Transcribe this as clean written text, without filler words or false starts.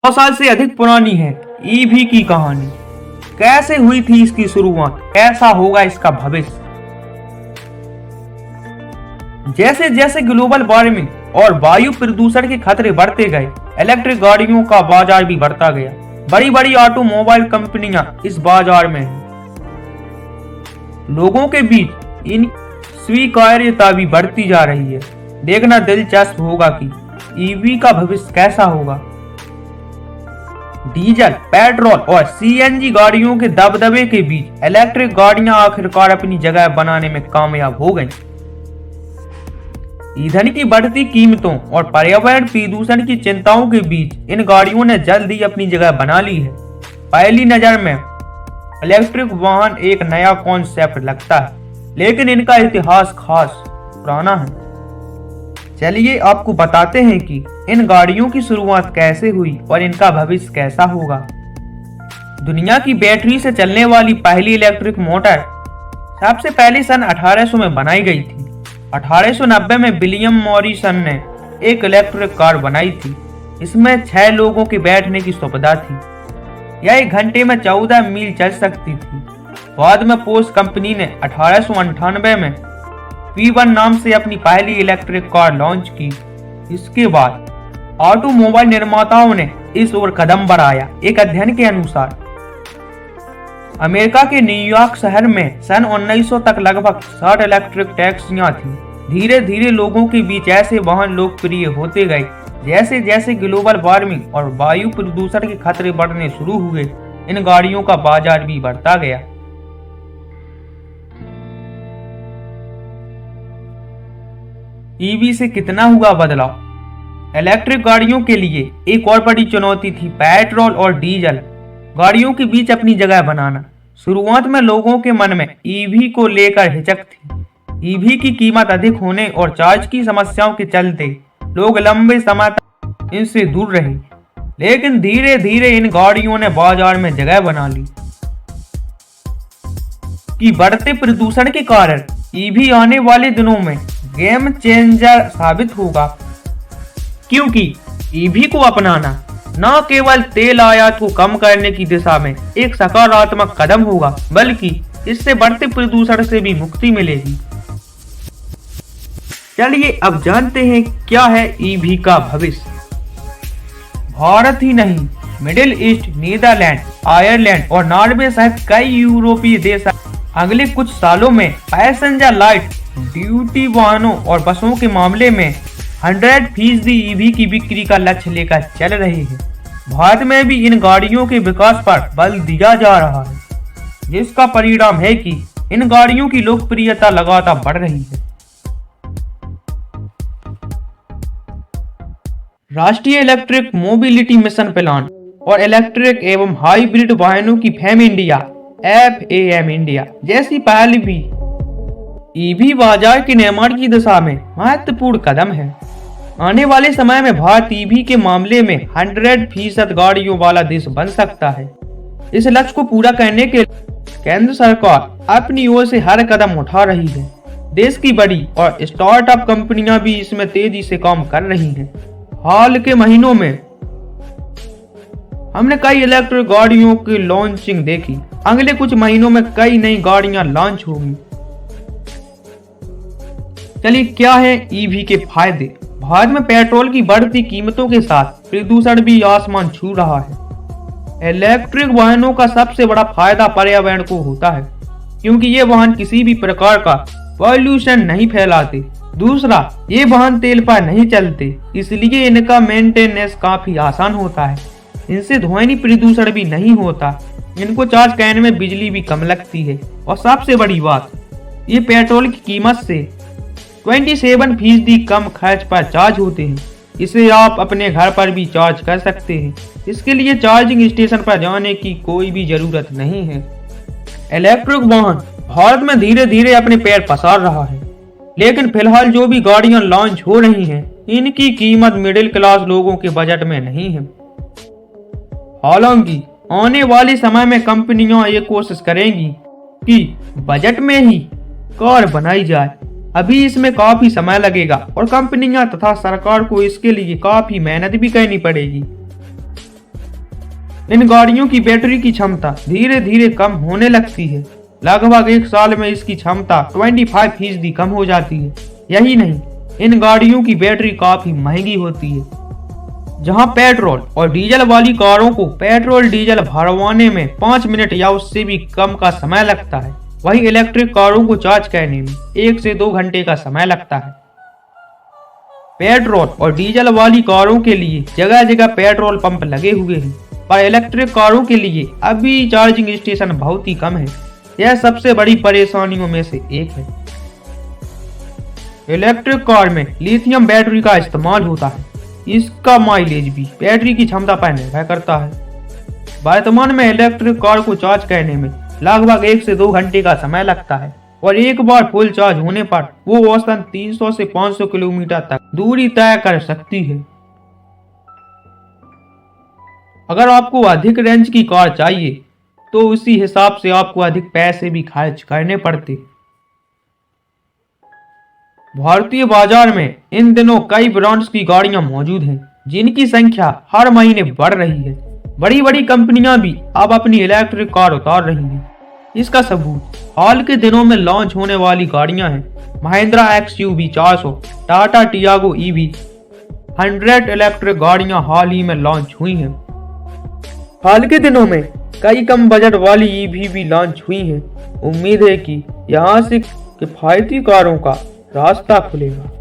100 साल से अधिक पुरानी है ईवी की कहानी। कैसे हुई थी इसकी शुरुआत, कैसा होगा इसका भविष्य। जैसे जैसे ग्लोबल वार्मिंग और वायु प्रदूषण के खतरे बढ़ते गए, इलेक्ट्रिक गाड़ियों का बाजार भी बढ़ता गया। बड़ी बड़ी ऑटोमोबाइल कंपनियां इस बाजार में हैं। लोगों के बीच इन स्वीकार्यता भी बढ़ती जा रही है। देखना दिलचस्प होगा कि ईवी का भविष्य कैसा होगा। डीजल, पेट्रोल और सीएनजी गाड़ियों के दबदबे के बीच इलेक्ट्रिक गाड़ियां आखिरकार अपनी जगह बनाने में कामयाब हो गईं। ईंधन की बढ़ती कीमतों और पर्यावरण प्रदूषण की चिंताओं के बीच इन गाड़ियों ने जल्द ही अपनी जगह बना ली है। पहली नजर में इलेक्ट्रिक वाहन एक नया कॉन्सेप्ट लगता है, लेकिन इनका इतिहास खास पुराना है। चलिए आपको बताते हैं कि इन गाड़ियों की शुरुआत कैसे हुई और इनका भविष्य कैसा होगा। दुनिया की बैटरी से चलने वाली पहली इलेक्ट्रिक मोटर सबसे पहले सन 1800 में बनाई गई थी। 1890 में विलियम मॉरिसन ने एक इलेक्ट्रिक कार बनाई थी। इसमें 6 लोगों के बैठने की सुविधा थी। यह 1 घंटे में 14 मील चल सकती थी। बाद में पोर्श कंपनी ने 1898 में P1 नाम से अपनी पहली इलेक्ट्रिक कार लॉन्च की। इसके बाद ऑटोमोबाइल निर्माताओं ने इस ओर कदम बढ़ाया। एक अध्ययन के अनुसार अमेरिका के न्यूयॉर्क शहर में सन 1900 तक लगभग 60 इलेक्ट्रिक टैक्सियां थीं। धीरे धीरे लोगों के बीच ऐसे वाहन लोकप्रिय होते गए। जैसे जैसे ग्लोबल वार्मिंग और वायु प्रदूषण के खतरे बढ़ने शुरू हुए, इन गाड़ियों का बाजार भी बढ़ता गया। ईवी से कितना हुआ बदलाव। इलेक्ट्रिक गाड़ियों के लिए एक और बड़ी चुनौती थी पेट्रोल और डीजल गाड़ियों के बीच अपनी जगह बनाना। शुरुआत में लोगों के मन में ईवी को लेकर हिचक थी। ईवी की कीमत अधिक होने और चार्ज की समस्याओं के चलते लोग लंबे समय तक इनसे दूर रहे, लेकिन धीरे धीरे इन गाड़ियों ने बाजार में जगह बना ली। कि बढ़ते प्रदूषण के कारण ईवी आने वाले दिनों में गेम चेंजर साबित होगा, क्योंकि ईवी को अपनाना न केवल तेल आयात को कम करने की दिशा में एक सकारात्मक कदम होगा, बल्कि इससे बढ़ते प्रदूषण से भी मुक्ति मिलेगी। चलिए अब जानते हैं क्या है ईवी का भविष्य। भारत ही नहीं, मिडिल ईस्ट, नीदरलैंड, आयरलैंड और नॉर्वे सहित कई यूरोपीय देश अगले कुछ सालों में पैसेंजर लाइट ड्यूटी वाहनों और बसों के मामले में 100% ईवी की बिक्री का लक्ष्य लेकर चल रही है। भारत में भी इन गाड़ियों के विकास पर बल दिया जा रहा है, जिसका परिणाम है कि इन गाड़ियों की लोकप्रियता लगातार बढ़ रही है। राष्ट्रीय इलेक्ट्रिक मोबिलिटी मिशन प्लान और इलेक्ट्रिक एवं हाइब्रिड वाहनों की फेम इंडिया FAM इंडिया जैसी पहल भी ईवी बाजार के निर्माण की दिशा में महत्वपूर्ण कदम है। आने वाले समय में भारत ईवी के मामले में 100% गाड़ियों वाला देश बन सकता है। इस लक्ष्य को पूरा करने के लिए केंद्र सरकार अपनी ओर से हर कदम उठा रही है। देश की बड़ी और स्टार्टअप कंपनियां भी इसमें तेजी से काम कर रही हैं। हाल के महीनों में हमने कई इलेक्ट्रिक गाड़ियों की लॉन्चिंग देखी। अगले कुछ महीनों में कई नई गाड़ियां लॉन्च होंगी। चलिए क्या है ईवी के फायदे। भारत में पेट्रोल की बढ़ती कीमतों के साथ प्रदूषण भी आसमान छू रहा है। इलेक्ट्रिक वाहनों का सबसे बड़ा फायदा पर्यावरण को होता है, क्योंकि ये वाहन किसी भी प्रकार का पॉल्यूशन नहीं फैलाते। दूसरा, ये वाहन तेल पर नहीं चलते, इसलिए इनका मेंटेनेंस काफी आसान होता है। इनसे ध्वनि प्रदूषण भी नहीं होता। इनको चार्ज करने में बिजली भी कम लगती है। और सबसे बड़ी बात, ये पेट्रोल की कीमत से 27% कम खर्च पर चार्ज होते हैं। इसे आप अपने घर पर भी चार्ज कर सकते हैं। इसके लिए चार्जिंग स्टेशन पर जाने की कोई भी जरूरत नहीं है। इलेक्ट्रिक वाहन भारत में धीरे धीरे अपने पैर पसार रहा है, लेकिन फिलहाल जो भी गाड़ियां लॉन्च हो रही हैं, इनकी कीमत मिडिल क्लास लोगों के बजट में नहीं है। हालांकि आने वाले समय में कंपनियां ये कोशिश करेंगी कि बजट में ही कार बनाई जाए। अभी इसमें काफी समय लगेगा और कंपनियां तथा सरकार को इसके लिए काफी मेहनत भी करनी पड़ेगी। इन गाड़ियों की बैटरी की क्षमता धीरे धीरे कम होने लगती है। लगभग 1 साल में इसकी क्षमता 25% कम हो जाती है। यही नहीं, इन गाड़ियों की बैटरी काफी महंगी होती है। जहां पेट्रोल और डीजल वाली कारों को पेट्रोल डीजल भरवाने में 5 मिनट या उससे भी कम का समय लगता है, वहीं इलेक्ट्रिक कारों को चार्ज करने में 1 से 2 घंटे का समय लगता है। पेट्रोल और डीजल वाली कारों के लिए जगह जगह पेट्रोल पंप लगे हुए हैं, पर इलेक्ट्रिक कारों के लिए अभी चार्जिंग स्टेशन बहुत ही कम है। यह सबसे बड़ी परेशानियों में से एक है। इलेक्ट्रिक कार में लिथियम बैटरी का इस्तेमाल होता है। इसका माइलेज भी बैटरी की क्षमता पर निर्भर करता है। वर्तमान में इलेक्ट्रिक कार को चार्ज करने में लगभग 1 से 2 घंटे का समय लगता है और एक बार फुल चार्ज होने पर वो औसतन 300 से 500 किलोमीटर तक दूरी तय कर सकती है। अगर आपको अधिक रेंज की कार चाहिए तो उसी हिसाब से आपको अधिक पैसे भी खर्च करने पड़ते। भारतीय बाजार में इन दिनों कई ब्रांड्स की गाड़ियां मौजूद हैं, जिनकी संख्या हर महीने बढ़ रही है। बड़ी बड़ी कंपनियां भी अब अपनी इलेक्ट्रिक कार उतार रही हैं। इसका सबूत हाल के दिनों में लॉन्च होने वाली गाड़ियां हैं। Mahindra XUV 400, Tata Tiago EV 100 electric गाड़ियां हाल ही में लॉन्च हुई हैं। हाल के दिनों में कई कम बजट वाली EV भी लॉन्च हुई हैं। उम्मीद है कि यहाँ से किफायती कारों का रास्ता खुलेगा।